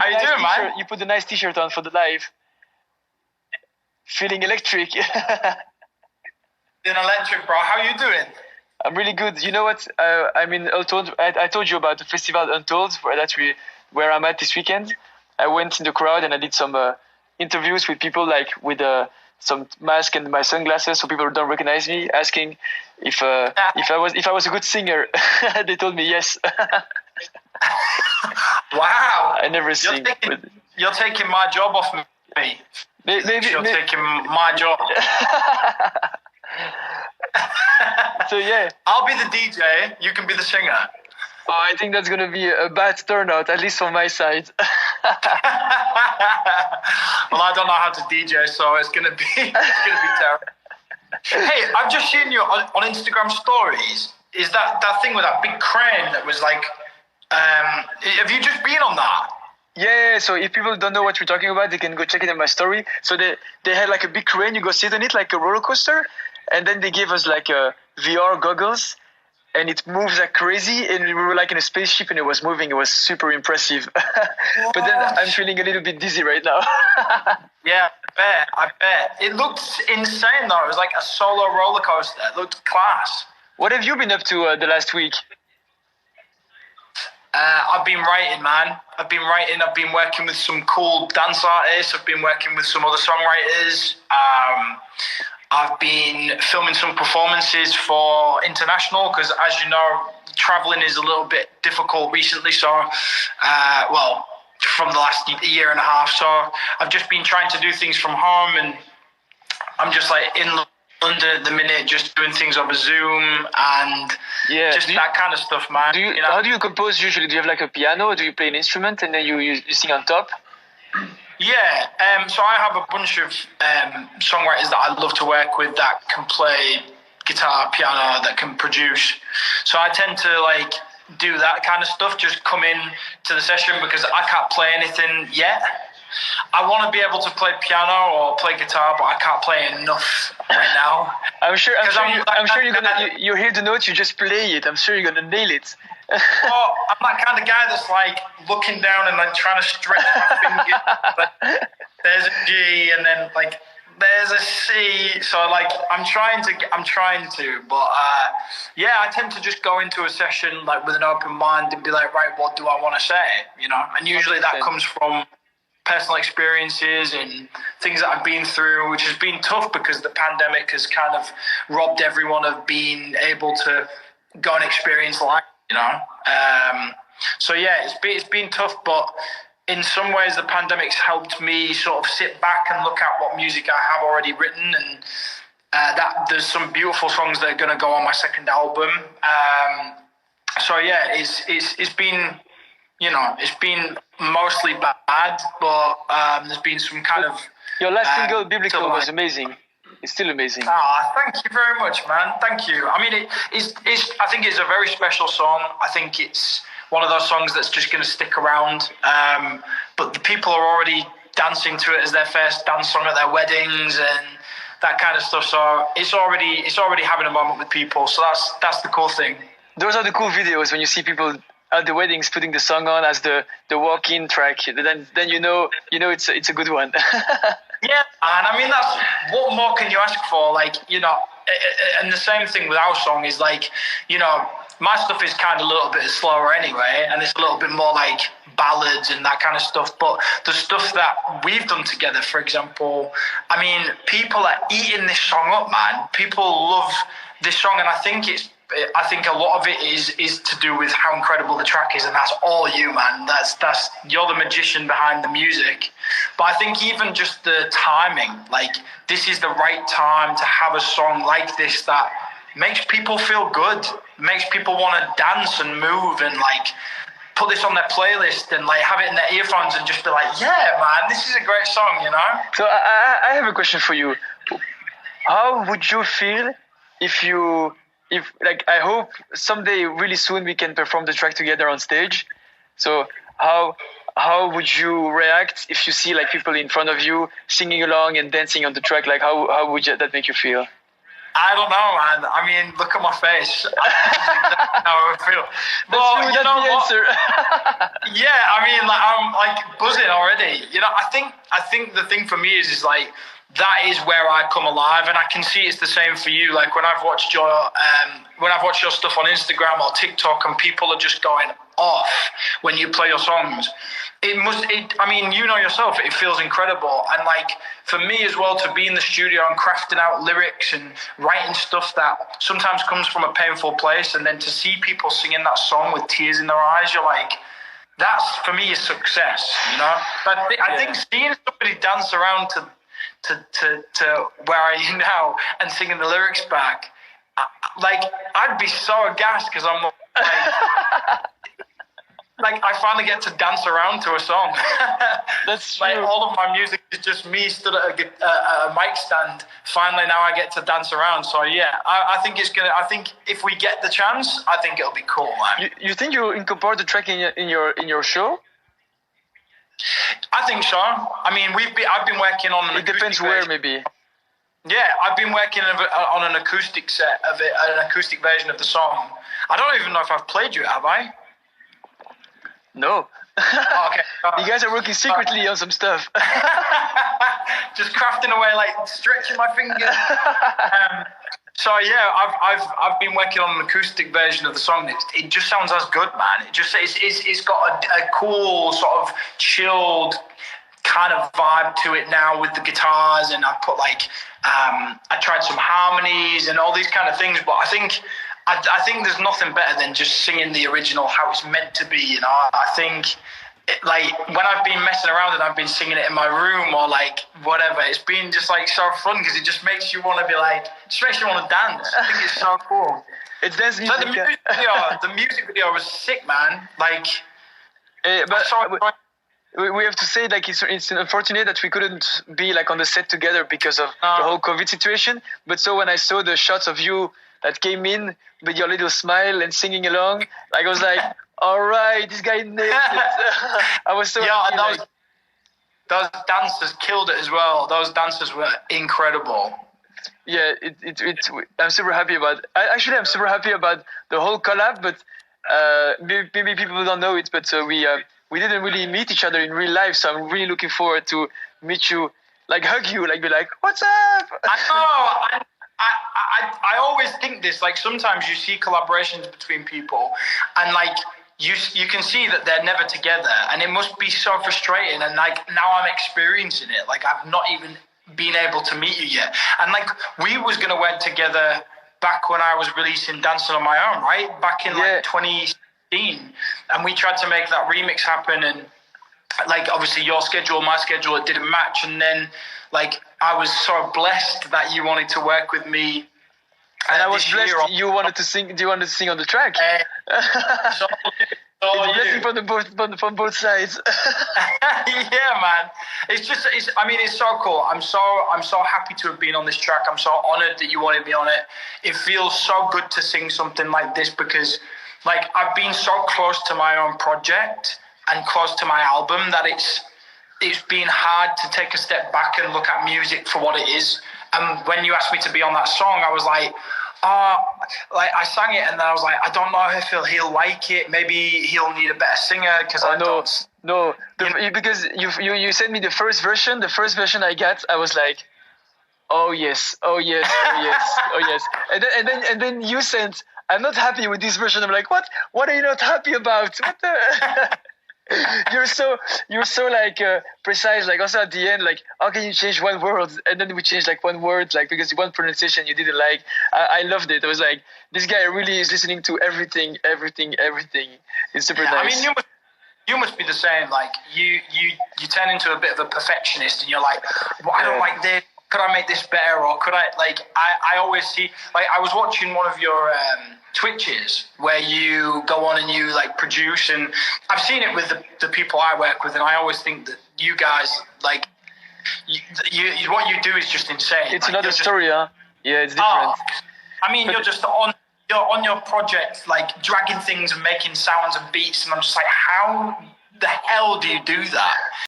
you doing, man? You put a nice t-shirt on for the live. Feeling electric. Feeling electric, bro. How you doing? I'm really good. You know what? I'm in Untold. I told you about the festival Untold, where I'm at this weekend. I went in the crowd and I did some interviews with people like with some mask and my sunglasses, so people don't recognize me, asking if I was a good singer. They told me yes. Wow. I never sing. You're taking my job off me. You're taking my job. So yeah. I'll be the DJ. You can be the singer. Oh, I think that's gonna be a bad turnout, at least on my side. Well, I don't know how to DJ, so it's gonna be terrible. Hey, I've just seen you on Instagram stories. Is that thing with that big crane that was like? Have you just been on that? Yeah, so if people don't know what we're talking about, they can go check it in my story. So they had like a big crane, you go sit on it like a roller coaster, and then they gave us like VR goggles, and it moves like crazy, and we were like in a spaceship and it was moving. It was super impressive. But then I'm feeling a little bit dizzy right now. Yeah, I bet. It looked insane though. It was like a solo roller coaster. It looked class. What have you been up to the last week? I've been writing, man. I've been working with some cool dance artists. I've been working with some other songwriters. I've been filming some performances for international because, as you know, traveling is a little bit difficult recently. So, from the last year and a half. So I've just been trying to do things from home, and I'm just like in London at the minute, just doing things over Zoom and that kind of stuff, man. How do you compose usually? Do you have like a piano? Or do you play an instrument and then you sing on top? Yeah, so I have a bunch of songwriters that I love to work with that can play guitar, piano, that can produce. So I tend to like do that kind of stuff, just come in to the session because I can't play anything yet. I want to be able to play piano or play guitar, but I can't play enough right now. I'm sure you hear the notes, you just play it. I'm sure you're gonna nail it. Well, I'm that kind of guy that's like looking down and then trying to stretch my fingers. Like, there's a G and then like there's a C. So like I'm trying to, but I tend to just go into a session like with an open mind and be like, right, what do I want to say? You know, and usually that comes from personal experiences and things that I've been through, which has been tough because the pandemic has kind of robbed everyone of being able to go and experience life, you know. So yeah, it's been tough, but in some ways the pandemic's helped me sort of sit back and look at what music I have already written, and that there's some beautiful songs that are going to go on my second album. So yeah, it's been, you know, it's been mostly bad, but there's been some kind of... Your last single, Biblical, was amazing. It's still amazing. Thank you very much, man. Thank you. I mean, I think it's a very special song. I think it's one of those songs that's just going to stick around. But the people are already dancing to it as their first dance song at their weddings and that kind of stuff. So it's already having a moment with people. So that's the cool thing. Those are the cool videos when you see people at the weddings putting the song on as the walk-in track. Then you know it's a good one. Yeah, and I mean, that's what more can you ask for? Like, you know, and the same thing with our song is like, you know, my stuff is kind of a little bit slower anyway, and it's a little bit more like ballads and that kind of stuff. But the stuff that we've done together, for example, I mean, people are eating this song up, man. People love this song, and I think a lot of it is to do with how incredible the track is, and that's all you, man. That's you're the magician behind the music. But I think even just the timing, like this is the right time to have a song like this that makes people feel good, makes people want to dance and move and like put this on their playlist and like have it in their earphones and just be like, yeah, man, this is a great song, you know? So I have a question for you. How would you feel if like, I hope someday really soon we can perform the track together on stage. So how would you react if you see like people in front of you singing along and dancing on the track? Like how would that make you feel? I don't know, man. I mean, look at my face. That's exactly how I feel. But you That's know the what? answer. Yeah, I mean, like I'm like buzzing already. You know, I think the thing for me is like that is where I come alive, and I can see it's the same for you. Like when I've watched your stuff on Instagram or TikTok, and people are just going off when you play your songs. I mean, you know yourself, it feels incredible. And like for me as well, to be in the studio and crafting out lyrics and writing stuff that sometimes comes from a painful place, and then to see people singing that song with tears in their eyes, you're like, that's for me a success, you know. But I think seeing somebody dance around to where I am now and singing the lyrics back, like I'd be so aghast because I'm like I finally get to dance around to a song. That's true. Like all of my music is just me stood at a mic stand. Finally, now I get to dance around. So yeah, I think it's gonna. I think if we get the chance, I think it'll be cool, man. You think you incorporate the track in your show? I think so. I mean, I've been working on. It depends where, maybe. Yeah, I've been working on an acoustic set of it, an acoustic version of the song. I don't even know if I've played you, have I? No. Oh, okay. You guys are working secretly on some stuff. Just crafting away, like stretching my fingers. So yeah, I've been working on an acoustic version of the song. It just sounds as good, man. It's got a cool sort of chilled kind of vibe to it now with the guitars, and I've put like I tried some harmonies and all these kind of things. But I think there's nothing better than just singing the original how it's meant to be. You know, I think. Like when I've been messing around and I've been singing it in my room or like whatever, it's been just like so fun because it just makes you want to be like, just makes you want to dance. I think it's so cool. It's dance music. So the music video was sick, man. Like, but we have to say like it's unfortunate that we couldn't be like on the set together because of the whole COVID situation. But so when I saw the shots of you that came in with your little smile and singing along, like I was like, all right, this guy nailed it. I was so happy. And those dancers killed it as well. Those dancers were incredible. Yeah, I'm super happy about. I'm super happy about the whole collab. But maybe people don't know it. But we didn't really meet each other in real life. So I'm really looking forward to meet you, like hug you, like be like, what's up? I know. I always think this. Like sometimes you see collaborations between people, and like. You can see that they're never together, and it must be so frustrating. And like now I'm experiencing it. Like I've not even been able to meet you yet. And like we was gonna work together back when I was releasing Dancing on My Own, right? Back in like 2016, and we tried to make that remix happen. And like obviously your schedule, my schedule, it didn't match. And then like I was so blessed that you wanted to work with me. And I was blessed you wanted to sing. Do you want to sing on the track? So it's blessing from both sides. Yeah, man. I mean, it's so cool. I'm so happy to have been on this track. I'm so honored that you wanted me on it. It feels so good to sing something like this because, like, I've been so close to my own project and close to my album that it's been hard to take a step back and look at music for what it is. And when you asked me to be on that song, I was like, like I sang it, and then I was like, I don't know if he'll like it. Maybe he'll need a better singer because because you sent me the first version. The first version I got, I was like, oh yes, oh yes, oh yes, oh yes. And then you sent, I'm not happy with this version. I'm like, what? What are you not happy about? What the? You're so like precise, like also at the end, like how can you change one word, and then we changed like one word, like because one pronunciation you didn't like. I loved it. I was like, this guy really is listening to everything. It's super nice. I mean, you must be the same. Like you turn into a bit of a perfectionist, and you're like, well, I don't like this. Could I make this better, or could I like? I always see, like I was watching one of your Twitches where you go on and you like produce, and I've seen it with the people I work with, and I always think that you guys like you what you do is just insane. It's like, another story, huh? Yeah, it's different. I mean, you're just on your project, like dragging things and making sounds and beats, and I'm just like, how the hell do you do that?